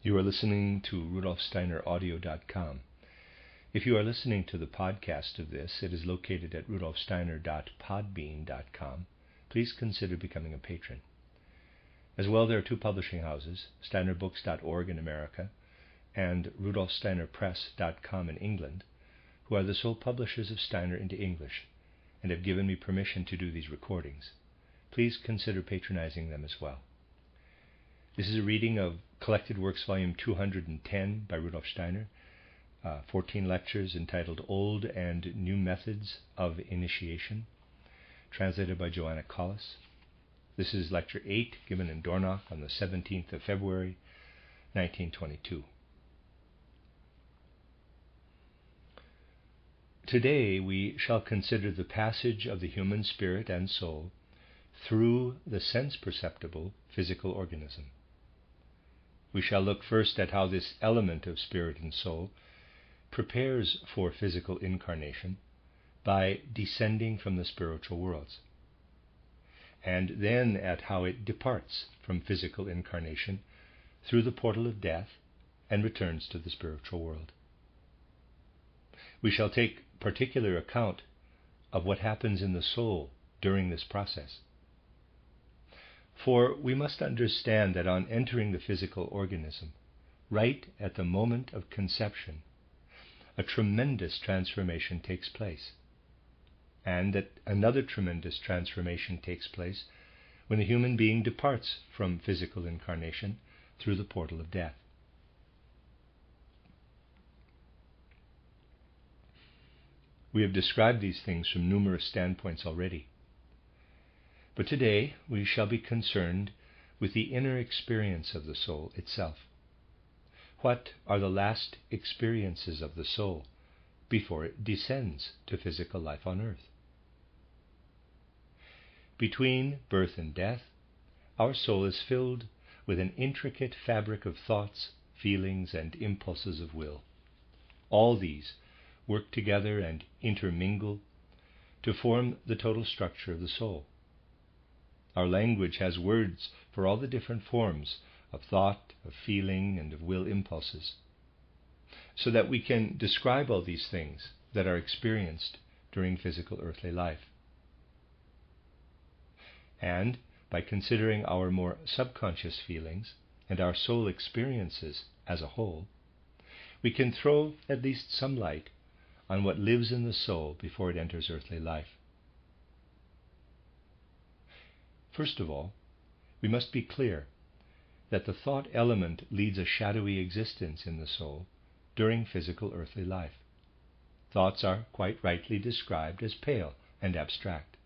You are listening to RudolfSteinerAudio.com. If you are listening to the podcast of this, it is located at rudolfsteiner.podbean.com. Please consider becoming a patron. As well, there are two publishing houses, steinerbooks.org in America and rudolfsteinerpress.com in England, who are the sole publishers of Steiner into English and have given me permission to do these recordings. Please consider patronizing them as well. This is a reading of Collected Works Volume 210 by Rudolf Steiner, 14 lectures entitled Old and New Methods of Initiation, translated by Joanna Collis. This is Lecture 8, given in Dornach on the 17th of February, 1922. Today we shall consider the passage of the human spirit and soul through the sense-perceptible physical organism. We shall look first at how this element of spirit and soul prepares for physical incarnation by descending from the spiritual worlds, and then at how it departs from physical incarnation through the portal of death and returns to the spiritual world. We shall take particular account of what happens in the soul during this process. For we must understand that on entering the physical organism, right at the moment of conception, a tremendous transformation takes place, and that another tremendous transformation takes place when the human being departs from physical incarnation through the portal of death. We have described these things from numerous standpoints already. But today we shall be concerned with the inner experience of the soul itself. What are the last experiences of the soul before it descends to physical life on earth? Between birth and death, our soul is filled with an intricate fabric of thoughts, feelings, and impulses of will. All these work together and intermingle to form the total structure of the soul. Our language has words for all the different forms of thought, of feeling, and of will impulses, so that we can describe all these things that are experienced during physical earthly life. And by considering our more subconscious feelings and our soul experiences as a whole, we can throw at least some light on what lives in the soul before it enters earthly life. First of all, we must be clear that the thought element leads a shadowy existence in the soul during physical earthly life. Thoughts are quite rightly described as pale and abstract.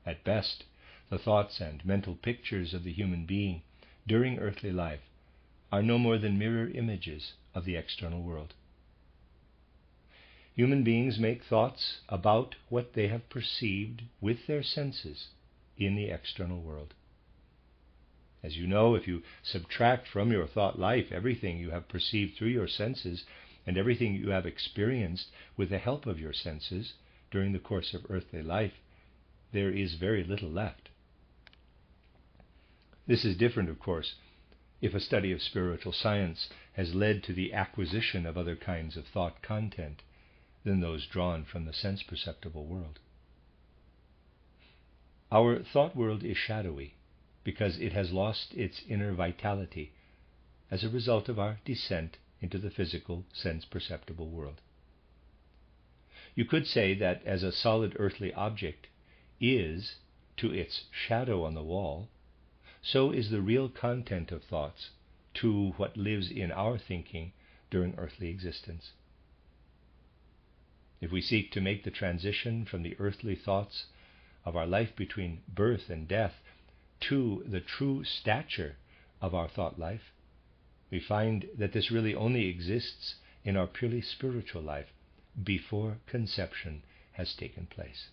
At best, the thoughts and mental pictures of the human being during earthly life are no more than mirror images of the external world. Human beings make thoughts about what they have perceived with their senses in the external world. As you know, if you subtract from your thought life everything you have perceived through your senses and everything you have experienced with the help of your senses during the course of earthly life, there is very little left. This is different, of course, if a study of spiritual science has led to the acquisition of other kinds of thought content than those drawn from the sense-perceptible world. Our thought world is shadowy because it has lost its inner vitality as a result of our descent into the physical, sense-perceptible world. You could say that as a solid earthly object is to its shadow on the wall, so is the real content of thoughts to what lives in our thinking during earthly existence. If we seek to make the transition from the earthly thoughts of our life between birth and death to the true stature of our thought life, we find that this really only exists in our purely spiritual life before conception has taken place.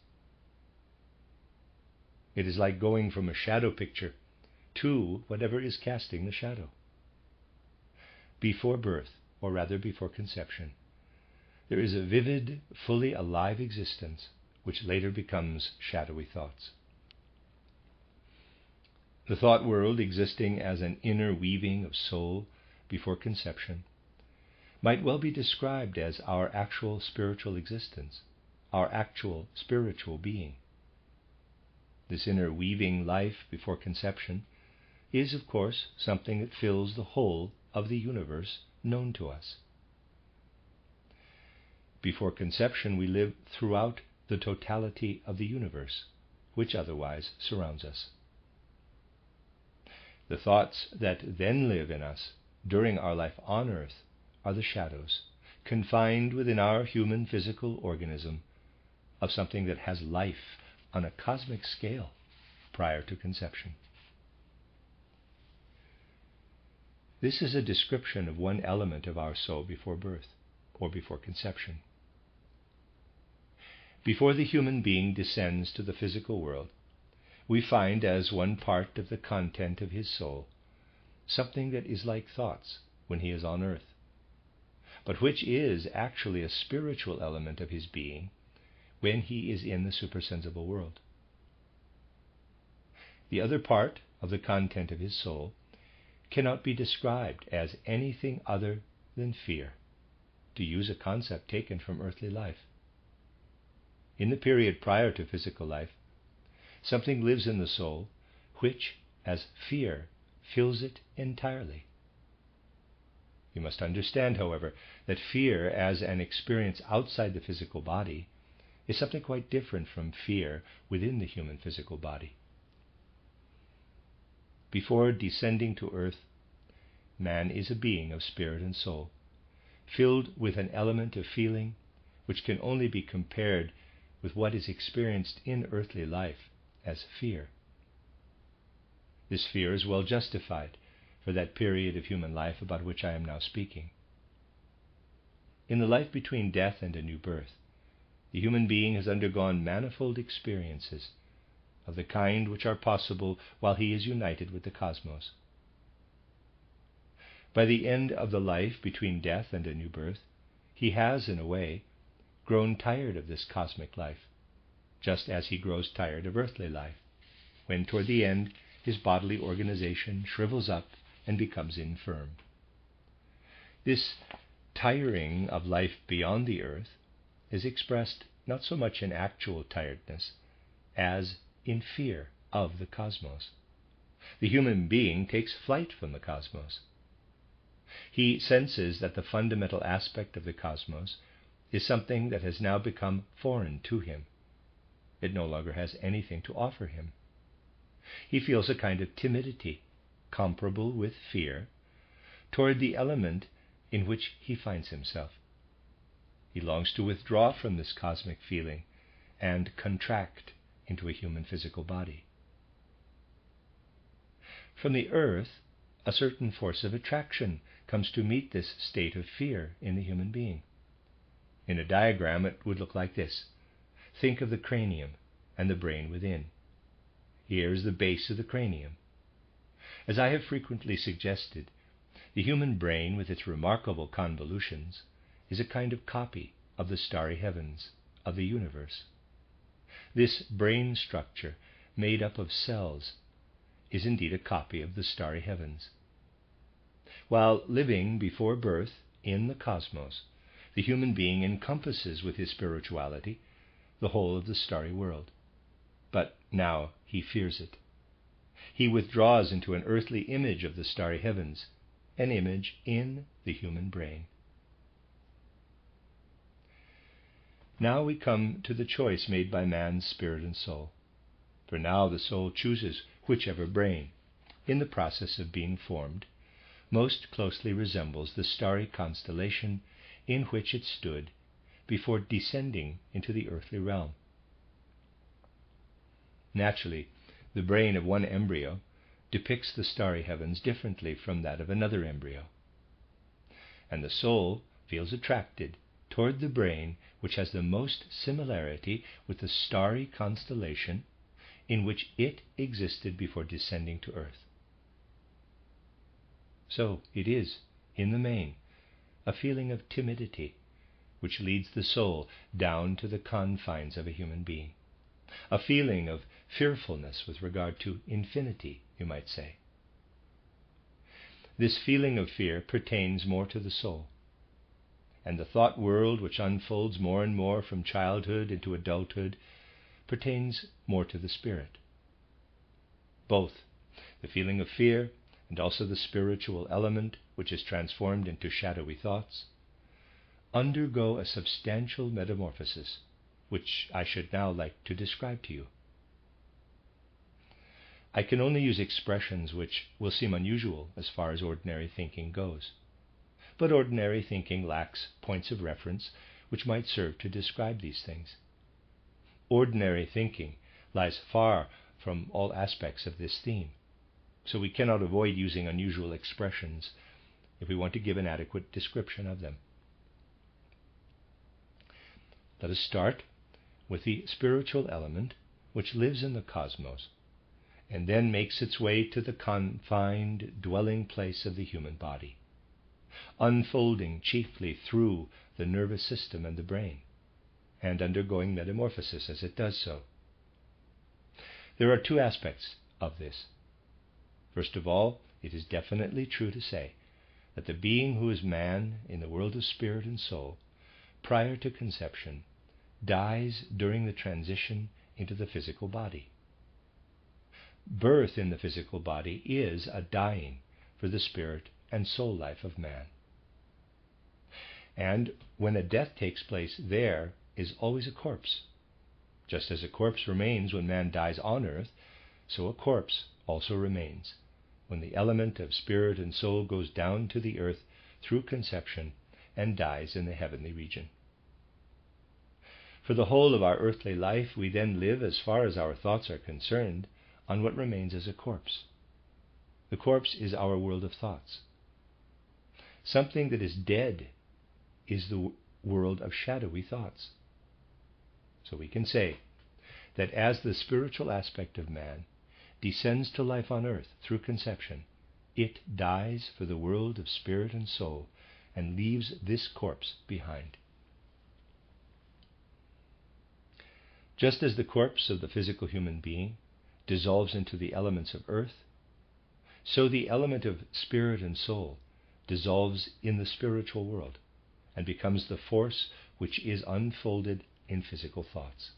It is like going from a shadow picture to whatever is casting the shadow. Before birth, or rather before conception, there is a vivid, fully alive existence which later becomes shadowy thoughts. The thought world, existing as an inner weaving of soul before conception, might well be described as our actual spiritual existence, our actual spiritual being. This inner weaving life before conception is, of course, something that fills the whole of the universe known to us. Before conception, we live throughout the totality of the universe, which otherwise surrounds us. The thoughts that then live in us during our life on earth are the shadows, confined within our human physical organism, of something that has life on a cosmic scale prior to conception. This is a description of one element of our soul before birth, or before conception. Before the human being descends to the physical world, we find as one part of the content of his soul something that is like thoughts when he is on earth, but which is actually a spiritual element of his being when he is in the supersensible world. The other part of the content of his soul cannot be described as anything other than fear, to use a concept taken from earthly life. In the period prior to physical life, something lives in the soul which, as fear, fills it entirely. You must understand, however, that fear as an experience outside the physical body is something quite different from fear within the human physical body. Before descending to earth, man is a being of spirit and soul, filled with an element of feeling which can only be compared with what is experienced in earthly life as fear. This fear is well justified for that period of human life about which I am now speaking. In the life between death and a new birth, the human being has undergone manifold experiences of the kind which are possible while he is united with the cosmos. By the end of the life between death and a new birth, he has, in a way, grown tired of this cosmic life, just as he grows tired of earthly life, when toward the end his bodily organization shrivels up and becomes infirm. This tiring of life beyond the earth is expressed not so much in actual tiredness as in fear of the cosmos. The human being takes flight from the cosmos. He senses that the fundamental aspect of the cosmos is something that has now become foreign to him. It no longer has anything to offer him. He feels a kind of timidity, comparable with fear, toward the element in which he finds himself. He longs to withdraw from this cosmic feeling and contract into a human physical body. From the earth, a certain force of attraction comes to meet this state of fear in the human being. In a diagram, it would look like this. Think of the cranium and the brain within. Here is the base of the cranium. As I have frequently suggested, the human brain, with its remarkable convolutions, is a kind of copy of the starry heavens, of the universe. This brain structure, made up of cells, is indeed a copy of the starry heavens. While living before birth in the cosmos, the human being encompasses with his spirituality the whole of the starry world. But now he fears it. He withdraws into an earthly image of the starry heavens, an image in the human brain. Now we come to the choice made by man's spirit and soul. For now the soul chooses whichever brain, in the process of being formed, most closely resembles the starry constellation in which it stood before descending into the earthly realm. Naturally, the brain of one embryo depicts the starry heavens differently from that of another embryo. And the soul feels attracted toward the brain which has the most similarity with the starry constellation in which it existed before descending to earth. So it is, in the main, a feeling of timidity which leads the soul down to the confines of a human being, a feeling of fearfulness with regard to infinity, you might say. this feeling of fear pertains more to the soul, and the thought world which unfolds more and more from childhood into adulthood pertains more to the spirit. Both the feeling of fear and also the spiritual element, which is transformed into shadowy thoughts, undergo a substantial metamorphosis, which I should now like to describe to you. I can only use expressions which will seem unusual as far as ordinary thinking goes. But ordinary thinking lacks points of reference which might serve to describe these things. Ordinary thinking lies far from all aspects of this theme, so we cannot avoid using unusual expressions if we want to give an adequate description of them. Let us start with the spiritual element which lives in the cosmos and then makes its way to the confined dwelling place of the human body, unfolding chiefly through the nervous system and the brain, and undergoing metamorphosis as it does so. There are two aspects of this. First of all, it is definitely true to say that the being who is man in the world of spirit and soul, prior to conception, dies during the transition into the physical body. Birth in the physical body is a dying for the spirit and soul life of man. And when a death takes place, there is always a corpse. Just as a corpse remains when man dies on earth, so a corpse also remains when the element of spirit and soul goes down to the earth through conception and dies in the heavenly region. For the whole of our earthly life, we then live, as far as our thoughts are concerned, on what remains as a corpse. The corpse is our world of thoughts. Something that is dead is the world of shadowy thoughts. So we can say that as the spiritual aspect of man descends to life on earth through conception, it dies for the world of spirit and soul and leaves this corpse behind. Just as the corpse of the physical human being dissolves into the elements of earth, so the element of spirit and soul dissolves in the spiritual world and becomes the force which is unfolded in physical thoughts.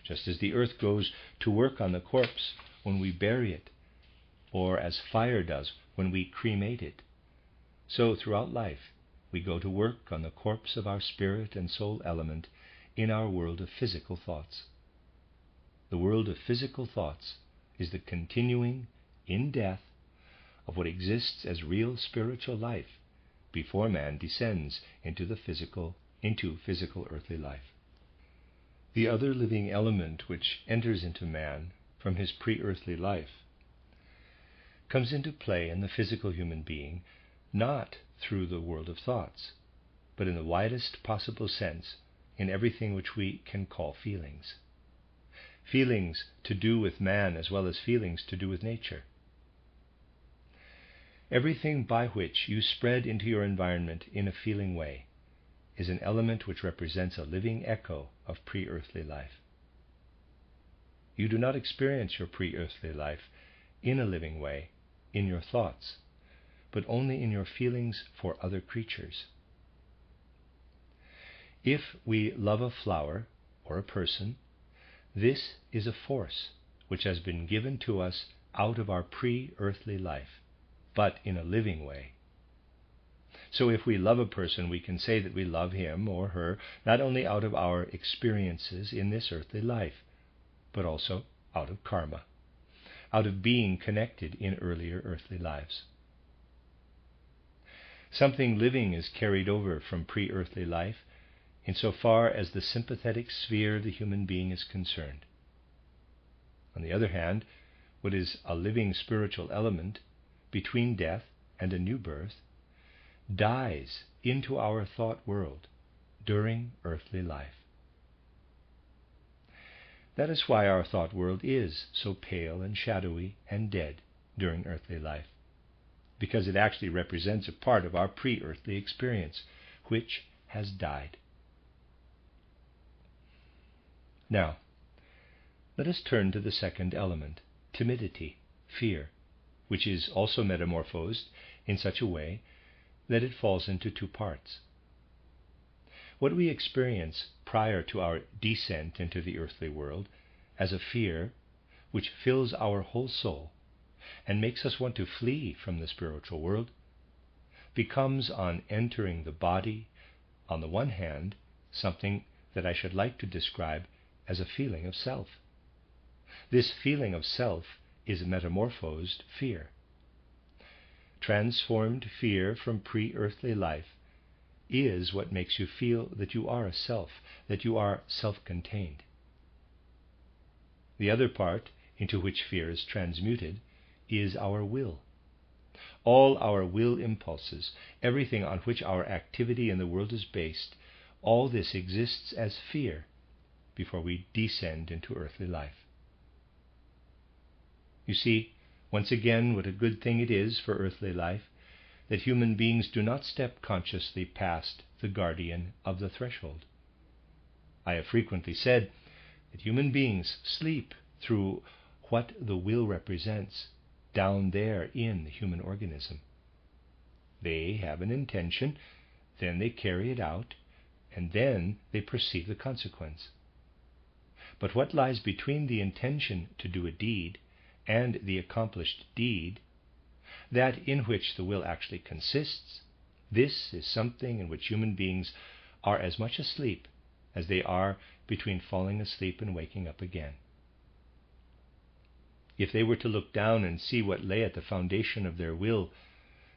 Just as the earth goes to work on the corpse when we bury it, or as fire does when we cremate it, so throughout life we go to work on the corpse of our spirit and soul element in our world of physical thoughts. The world of physical thoughts is the continuing, in death, of what exists as real spiritual life before man descends into physical earthly life. The other living element which enters into man from his pre-earthly life comes into play in the physical human being not through the world of thoughts, but in the widest possible sense in everything which we can call feelings. Feelings to do with man as well as feelings to do with nature. Everything by which you spread into your environment in a feeling way is an element which represents a living echo of pre-earthly life. You do not experience your pre-earthly life in a living way in your thoughts, but only in your feelings for other creatures. If we love a flower or a person, this is a force which has been given to us out of our pre-earthly life, but in a living way. So if we love a person, we can say that we love him or her not only out of our experiences in this earthly life, but also out of karma, out of being connected in earlier earthly lives. Something living is carried over from pre-earthly life insofar as the sympathetic sphere of the human being is concerned. On the other hand, what is a living spiritual element between death and a new birth dies into our thought world during earthly life. That is why our thought world is so pale and shadowy and dead during earthly life, because it actually represents a part of our pre-earthly experience, which has died. Now, let us turn to the second element, timidity, fear, which is also metamorphosed in such a way that it falls into two parts. What we experience prior to our descent into the earthly world as a fear which fills our whole soul and makes us want to flee from the spiritual world becomes, on entering the body, on the one hand, something that I should like to describe as a feeling of self. This feeling of self is metamorphosed fear. Transformed fear from pre-earthly life is what makes you feel that you are a self, that you are self-contained. The other part into which fear is transmuted is our will. All our will impulses, everything on which our activity in the world is based, all this exists as fear before we descend into earthly life. You see, once again, what a good thing it is for earthly life that human beings do not step consciously past the guardian of the threshold. I have frequently said that human beings sleep through what the will represents down there in the human organism. They have an intention, then they carry it out, and then they perceive the consequence. But what lies between the intention to do a deed and the accomplished deed, that in which the will actually consists, this is something in which human beings are as much asleep as they are between falling asleep and waking up again. If they were to look down and see what lay at the foundation of their will,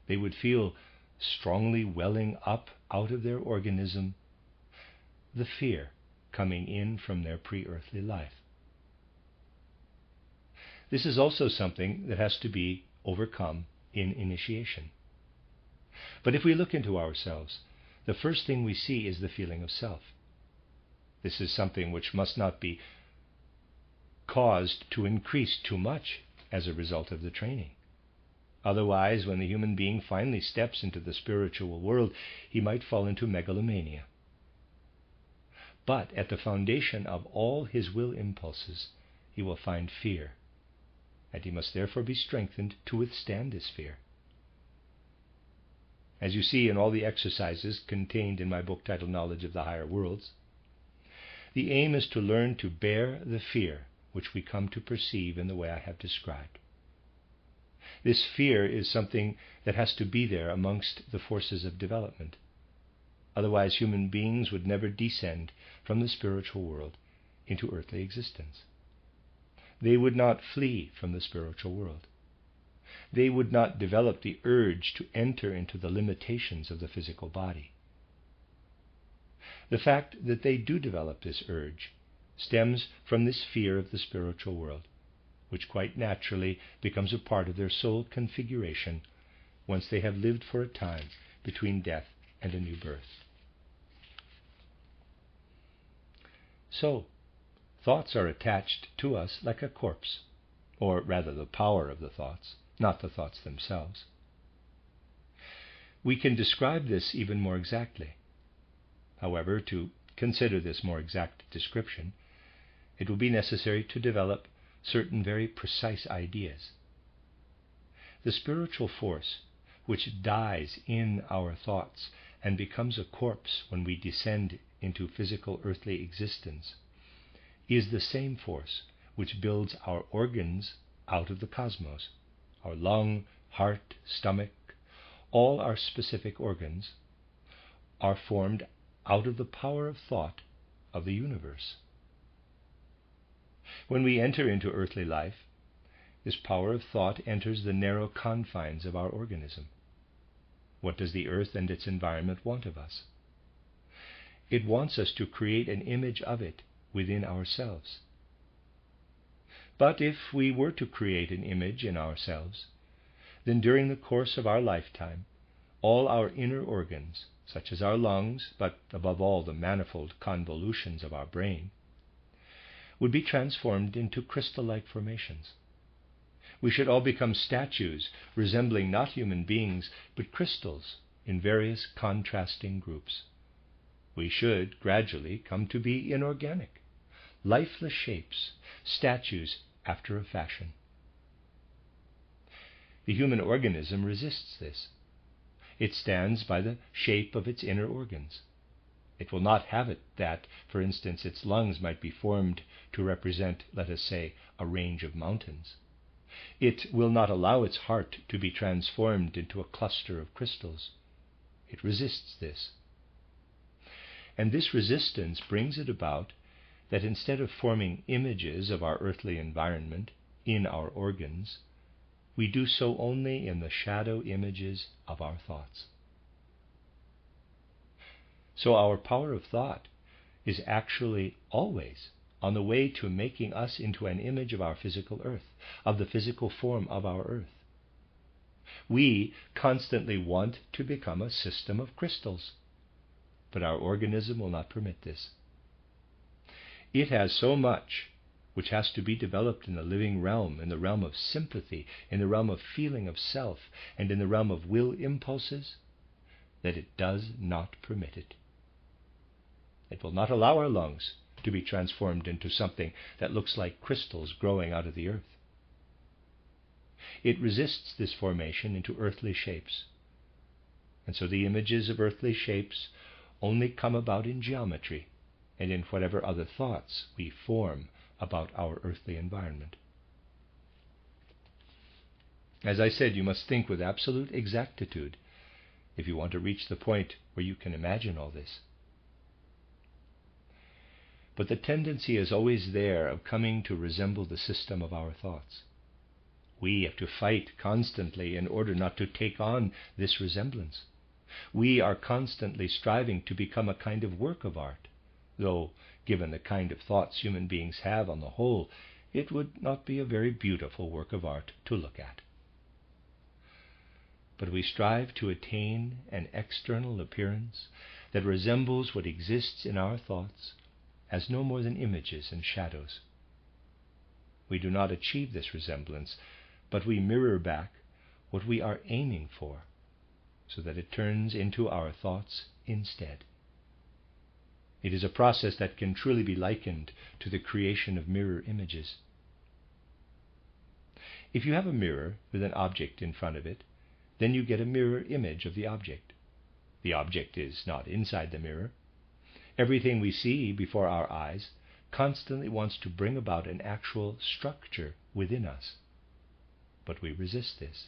they would feel strongly welling up out of their organism the fear coming in from their pre-earthly life. This is also something that has to be overcome in initiation. But if we look into ourselves, the first thing we see is the feeling of self. This is something which must not be caused to increase too much as a result of the training. Otherwise, when the human being finally steps into the spiritual world, he might fall into megalomania. But at the foundation of all his will impulses, he will find fear, and he must therefore be strengthened to withstand this fear. As you see in all the exercises contained in my book titled Knowledge of the Higher Worlds, the aim is to learn to bear the fear which we come to perceive in the way I have described. This fear is something that has to be there amongst the forces of development. Otherwise, human beings would never descend from the spiritual world into earthly existence. They would not flee from the spiritual world. They would not develop the urge to enter into the limitations of the physical body. The fact that they do develop this urge stems from this fear of the spiritual world, which quite naturally becomes a part of their soul configuration once they have lived for a time between death and a new birth. So, thoughts are attached to us like a corpse, or rather the power of the thoughts, not the thoughts themselves. We can describe this even more exactly. However, to consider this more exact description, it will be necessary to develop certain very precise ideas. The spiritual force which dies in our thoughts and becomes a corpse when we descend into physical earthly existence is the same force which builds our organs out of the cosmos. Our lung, heart, stomach, all our specific organs are formed out of the power of thought of the universe. When we enter into earthly life, this power of thought enters the narrow confines of our organism. What does the earth and its environment want of us? It wants us to create an image of it within ourselves. But if we were to create an image in ourselves, then during the course of our lifetime, all our inner organs, such as our lungs, but above all the manifold convolutions of our brain, would be transformed into crystal-like formations. We should all become statues resembling not human beings, but crystals in various contrasting groups. We should gradually come to be inorganic, lifeless shapes, statues after a fashion. The human organism resists this. It stands by the shape of its inner organs. It will not have it that, for instance, its lungs might be formed to represent, let us say, a range of mountains. It will not allow its heart to be transformed into a cluster of crystals. It resists this. And this resistance brings it about that instead of forming images of our earthly environment in our organs, we do so only in the shadow images of our thoughts. So our power of thought is actually always on the way to making us into an image of our physical earth, of the physical form of our earth. We constantly want to become a system of crystals, but our organism will not permit this. It has so much which has to be developed in the living realm, in the realm of sympathy, in the realm of feeling of self, and in the realm of will impulses, that it does not permit it. It will not allow our lungs to be transformed into something that looks like crystals growing out of the earth. It resists this formation into earthly shapes. And so the images of earthly shapes only come about in geometry and in whatever other thoughts we form about our earthly environment. As I said, you must think with absolute exactitude if you want to reach the point where you can imagine all this. But the tendency is always there of coming to resemble the system of our thoughts. We have to fight constantly in order not to take on this resemblance. We are constantly striving to become a kind of work of art, though, given the kind of thoughts human beings have on the whole, it would not be a very beautiful work of art to look at. But we strive to attain an external appearance that resembles what exists in our thoughts as no more than images and shadows. We do not achieve this resemblance, but we mirror back what we are aiming for, so that it turns into our thoughts instead. It is a process that can truly be likened to the creation of mirror images. If you have a mirror with an object in front of it, then you get a mirror image of the object. The object is not inside the mirror. Everything we see before our eyes constantly wants to bring about an actual structure within us. But we resist this.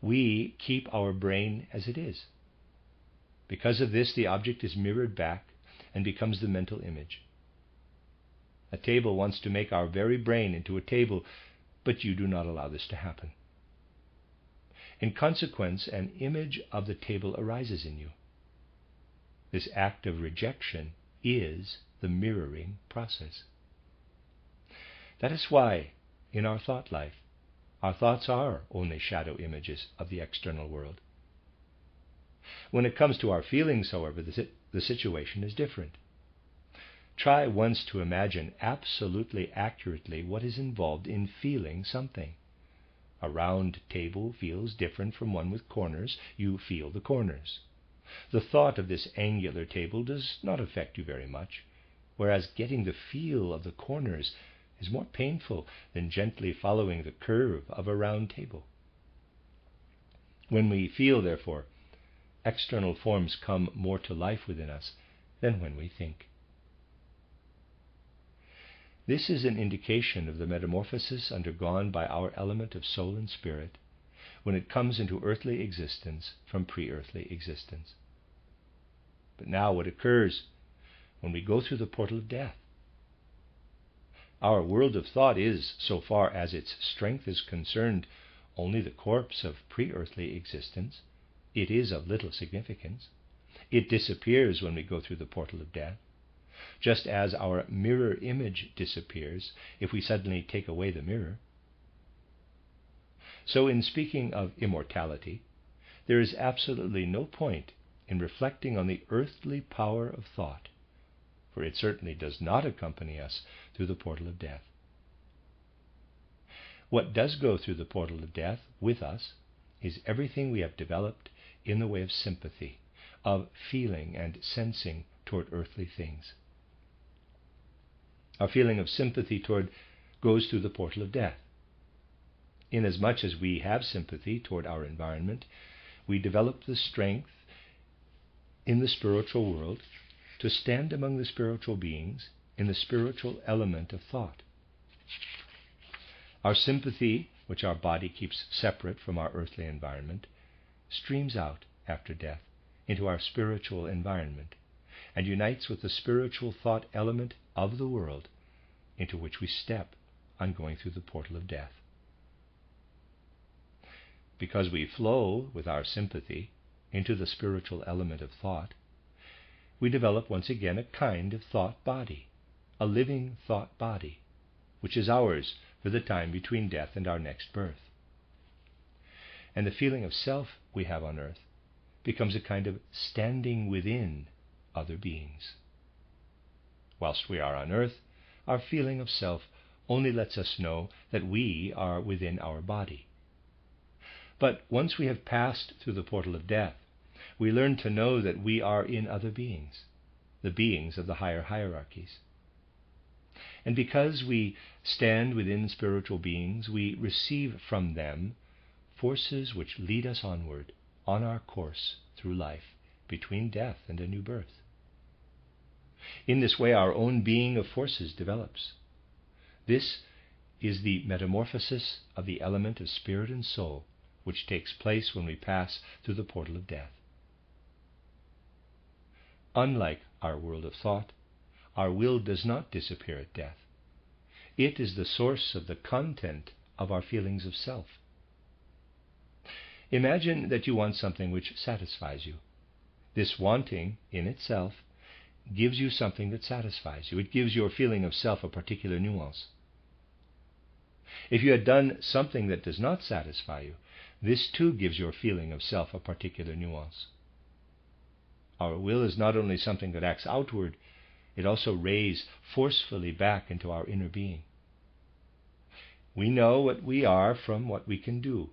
We keep our brain as it is. Because of this, the object is mirrored back and becomes the mental image. A table wants to make our very brain into a table, but you do not allow this to happen. In consequence, an image of the table arises in you. This act of rejection is the mirroring process. That is why, in our thought life, our thoughts are only shadow images of the external world. When it comes to our feelings, however, the situation is different. Try once to imagine absolutely accurately what is involved in feeling something. A round table feels different from one with corners. You feel the corners. The thought of this angular table does not affect you very much, whereas getting the feel of the corners is more painful than gently following the curve of a round table. When we feel, therefore, external forms come more to life within us than when we think. This is an indication of the metamorphosis undergone by our element of soul and spirit when it comes into earthly existence from pre-earthly existence. But now what occurs when we go through the portal of death? Our world of thought is, so far as its strength is concerned, only the corpse of pre-earthly existence. It is of little significance. It disappears when we go through the portal of death, just as our mirror image disappears if we suddenly take away the mirror. So in speaking of immortality, there is absolutely no point in reflecting on the earthly power of thought, for it certainly does not accompany us through the portal of death. What does go through the portal of death with us is everything we have developed in the way of sympathy, of feeling and sensing toward earthly things. Our feeling of sympathy goes through the portal of death. inasmuch as we have sympathy toward our environment, we develop the strength in the spiritual world to stand among the spiritual beings in the spiritual element of thought. Our sympathy, which our body keeps separate from our earthly environment, streams out after death into our spiritual environment and unites with the spiritual thought element of the world into which we step on going through the portal of death. Because we flow with our sympathy into the spiritual element of thought, we develop once again a kind of thought body, a living thought body, which is ours for the time between death and our next birth. And the feeling of self we have on earth becomes a kind of standing within other beings. Whilst we are on earth, our feeling of self only lets us know that we are within our body. But once we have passed through the portal of death, we learn to know that we are in other beings, the beings of the higher hierarchies. And because we stand within spiritual beings, we receive from them forces which lead us onward on our course through life between death and a new birth. In this way, our own being of forces develops. This is the metamorphosis of the element of spirit and soul, which takes place when we pass through the portal of death. Unlike our world of thought, our will does not disappear at death. It is the source of the content of our feelings of self. Imagine that you want something which satisfies you. This wanting, in itself, gives you something that satisfies you. It gives your feeling of self a particular nuance. If you had done something that does not satisfy you, this too gives your feeling of self a particular nuance. Our will is not only something that acts outward, it also rays forcefully back into our inner being. We know what we are from what we can do.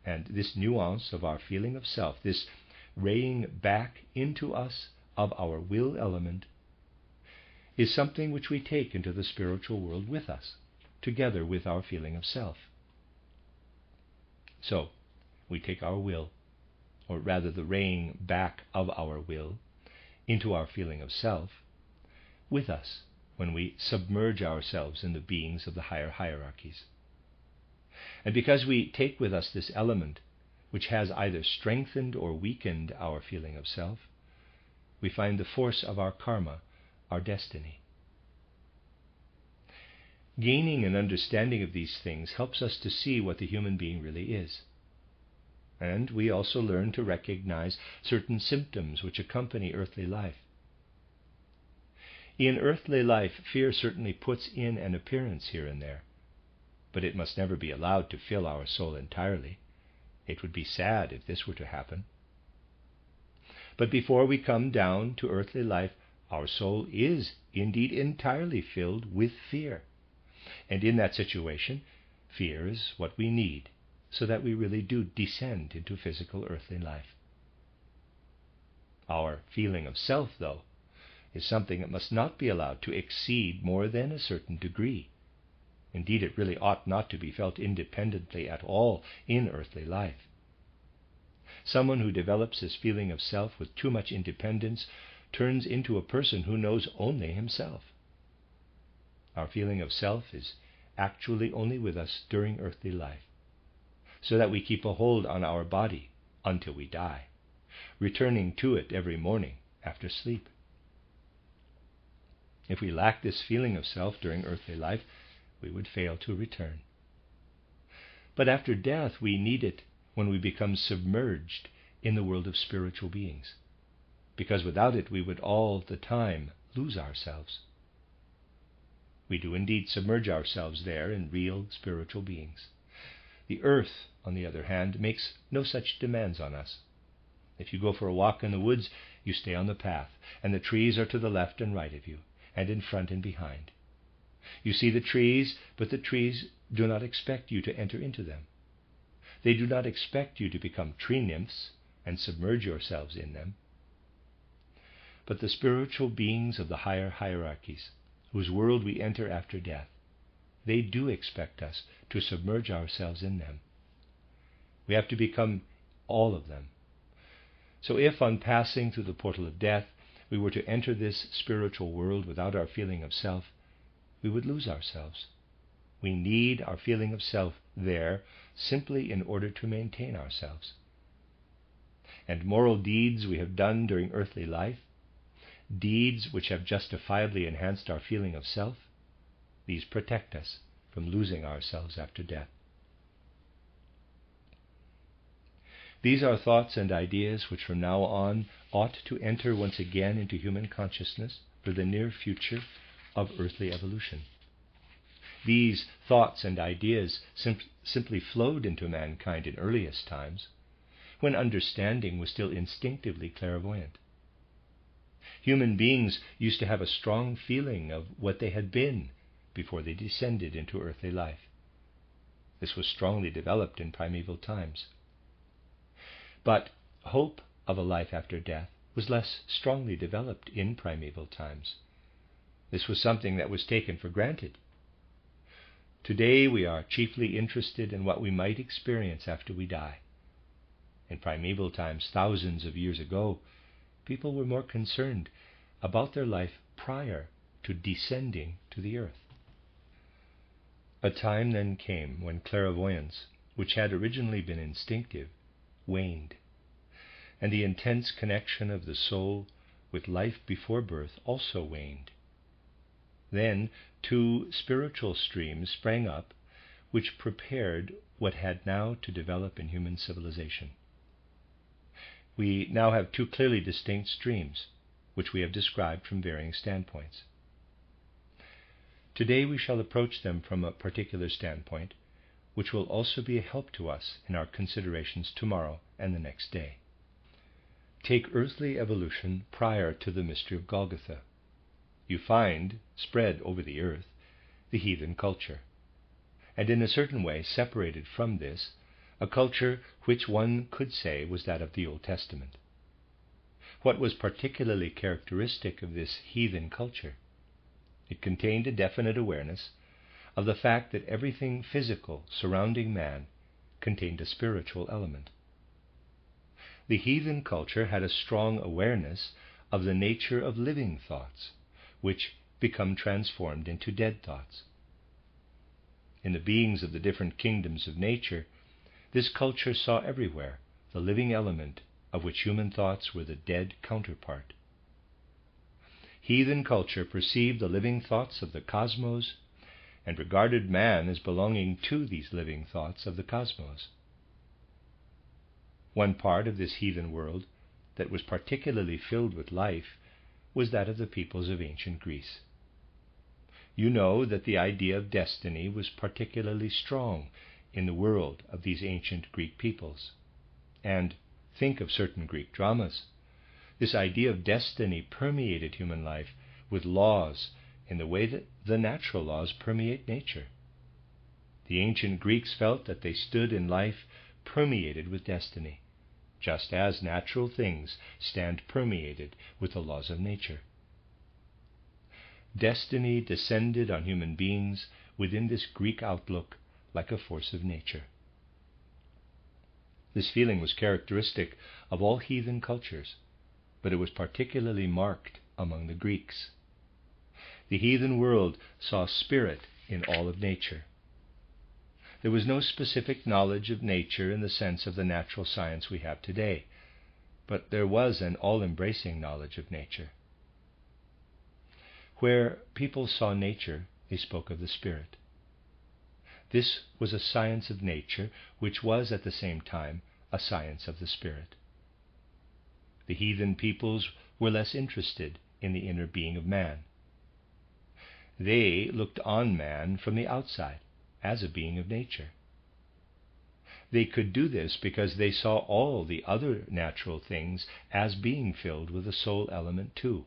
And this nuance of our feeling of self, this raying back into us of our will element, is something which we take into the spiritual world with us, together with our feeling of self. So, we take our will, or rather the raying back of our will, into our feeling of self, with us when we submerge ourselves in the beings of the higher hierarchies. And because we take with us this element, which has either strengthened or weakened our feeling of self, we find the force of our karma, our destiny. Gaining an understanding of these things helps us to see what the human being really is. And we also learn to recognize certain symptoms which accompany earthly life. In earthly life, fear certainly puts in an appearance here and there, but it must never be allowed to fill our soul entirely. It would be sad if this were to happen. But before we come down to earthly life, our soul is indeed entirely filled with fear. And in that situation, fear is what we need, so that we really do descend into physical earthly life. Our feeling of self, though, is something that must not be allowed to exceed more than a certain degree. Indeed, it really ought not to be felt independently at all in earthly life. Someone who develops his feeling of self with too much independence turns into a person who knows only himself. Our feeling of self is actually only with us during earthly life, so that we keep a hold on our body until we die, returning to it every morning after sleep. If we lack this feeling of self during earthly life, we would fail to return. But after death, we need it when we become submerged in the world of spiritual beings, because without it we would all the time lose ourselves. We do indeed submerge ourselves there in real spiritual beings. The earth, on the other hand, makes no such demands on us. If you go for a walk in the woods, you stay on the path, and the trees are to the left and right of you, and in front and behind. You see the trees, but the trees do not expect you to enter into them. They do not expect you to become tree nymphs and submerge yourselves in them. But the spiritual beings of the higher hierarchies, whose world we enter after death, they do expect us to submerge ourselves in them. We have to become all of them. So if on passing through the portal of death we were to enter this spiritual world without our feeling of self, we would lose ourselves. We need our feeling of self there simply in order to maintain ourselves. And moral deeds we have done during earthly life, deeds which have justifiably enhanced our feeling of self, these protect us from losing ourselves after death. These are thoughts and ideas which from now on ought to enter once again into human consciousness for the near future of earthly evolution. These thoughts and ideas simply flowed into mankind in earliest times, when understanding was still instinctively clairvoyant. Human beings used to have a strong feeling of what they had been before they descended into earthly life. This was strongly developed in primeval times. But hope of a life after death was less strongly developed in primeval times. This was something that was taken for granted. Today we are chiefly interested in what we might experience after we die. In primeval times, thousands of years ago, people were more concerned about their life prior to descending to the earth. A time then came when clairvoyance, which had originally been instinctive, waned, and the intense connection of the soul with life before birth also waned. Then two spiritual streams sprang up which prepared what had now to develop in human civilization. We now have two clearly distinct streams, which we have described from varying standpoints. Today we shall approach them from a particular standpoint, which will also be a help to us in our considerations tomorrow and the next day. Take earthly evolution prior to the mystery of Golgotha. You find, spread over the earth, the heathen culture, and in a certain way separated from this, a culture which one could say was that of the Old Testament. What was particularly characteristic of this heathen culture? It contained a definite awareness of the fact that everything physical surrounding man contained a spiritual element. The heathen culture had a strong awareness of the nature of living thoughts, which become transformed into dead thoughts. In the beings of the different kingdoms of nature, this culture saw everywhere the living element of which human thoughts were the dead counterpart. Heathen culture perceived the living thoughts of the cosmos and regarded man as belonging to these living thoughts of the cosmos. One part of this heathen world that was particularly filled with life was that of the peoples of ancient Greece. You know that the idea of destiny was particularly strong in the world of these ancient Greek peoples. And think of certain Greek dramas. This idea of destiny permeated human life with laws in the way that the natural laws permeate nature. The ancient Greeks felt that they stood in life permeated with destiny, just as natural things stand permeated with the laws of nature. Destiny descended on human beings within this Greek outlook like a force of nature. This feeling was characteristic of all heathen cultures, but it was particularly marked among the Greeks. The heathen world saw spirit in all of nature. There was no specific knowledge of nature in the sense of the natural science we have today, but there was an all-embracing knowledge of nature. Where people saw nature, they spoke of the spirit. This was a science of nature which was at the same time a science of the spirit. The heathen peoples were less interested in the inner being of man. They looked on man from the outside as a being of nature. They could do this because they saw all the other natural things as being filled with a soul element too.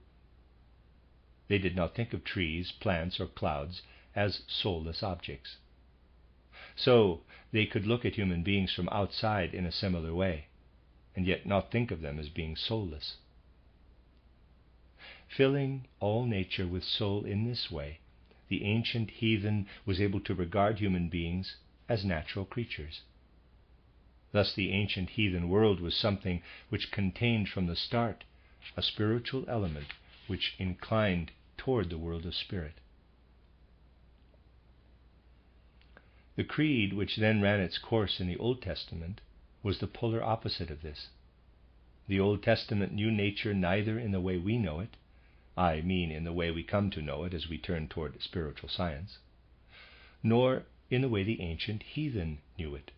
They did not think of trees, plants, or clouds as soulless objects. So they could look at human beings from outside in a similar way, and yet not think of them as being soulless. Filling all nature with soul in this way, the ancient heathen was able to regard human beings as natural creatures. Thus the ancient heathen world was something which contained from the start a spiritual element which inclined toward the world of spirit. The creed which then ran its course in the Old Testament was the polar opposite of this. The Old Testament knew nature neither in the way we know it, I mean in the way we come to know it as we turn toward spiritual science, nor in the way the ancient heathen knew it.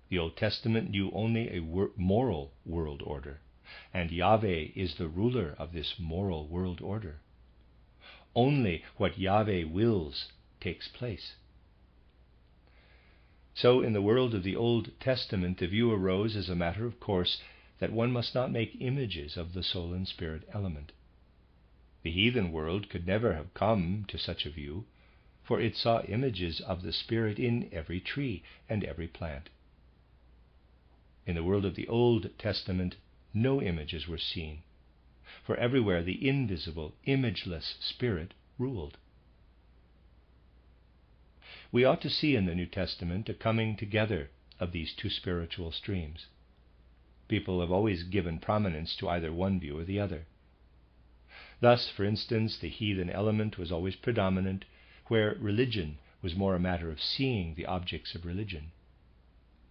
The Old Testament knew only a moral world order, and Yahweh is the ruler of this moral world order. Only what Yahweh wills takes place. So in the world of the Old Testament, the view arose as a matter of course that one must not make images of the soul and spirit element. The heathen world could never have come to such a view, for it saw images of the spirit in every tree and every plant. In the world of the Old Testament, no images were seen, for everywhere the invisible, imageless spirit ruled. We ought to see in the New Testament a coming together of these two spiritual streams. People have always given prominence to either one view or the other. Thus, for instance, the heathen element was always predominant, where religion was more a matter of seeing the objects of religion.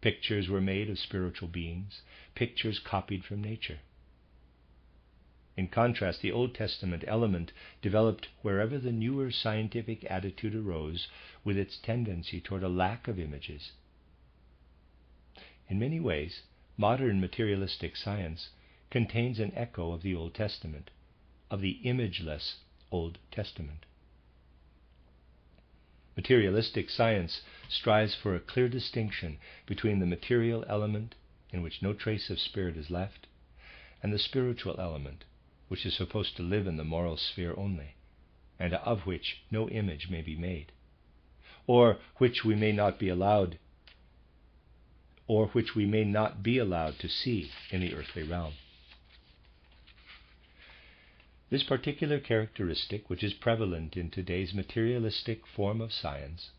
Pictures were made of spiritual beings, pictures copied from nature. In contrast, the Old Testament element developed wherever the newer scientific attitude arose, with its tendency toward a lack of images. In many ways, modern materialistic science contains an echo of the Old Testament, of the imageless Old Testament. Materialistic science strives for a clear distinction between the material element, in which no trace of spirit is left, and the spiritual element, which is supposed to live in the moral sphere only, and of which no image may be made, or which we may not be allowed to see in the earthly realm. This particular characteristic, which is prevalent in today's materialistic form of science,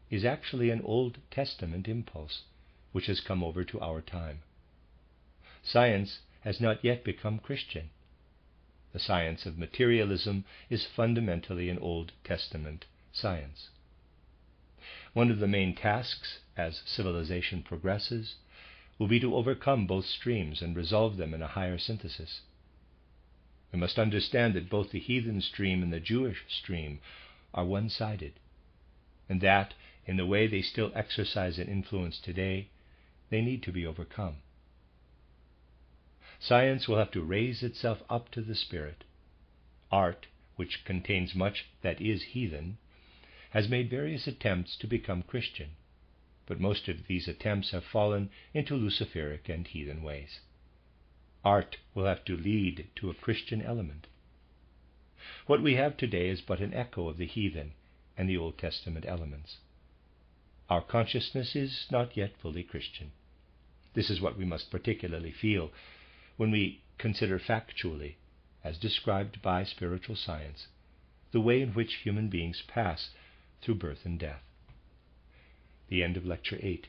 is actually an Old Testament impulse which has come over to our time. Science has not yet become Christian. The science of materialism is fundamentally an Old Testament science. One of the main tasks as civilization progresses will be to overcome both streams and resolve them in a higher synthesis. We must understand that both the heathen stream and the Jewish stream are one-sided, and that, in the way they still exercise an influence today, they need to be overcome. Science will have to raise itself up to the spirit. Art, which contains much that is heathen, has made various attempts to become Christian, but most of these attempts have fallen into Luciferic and heathen ways. Art will have to lead to a Christian element. What we have today is but an echo of the heathen and the Old Testament elements. Our consciousness is not yet fully Christian. This is what we must particularly feel when we consider factually, as described by spiritual science, the way in which human beings pass through birth and death. The end of Lecture 8.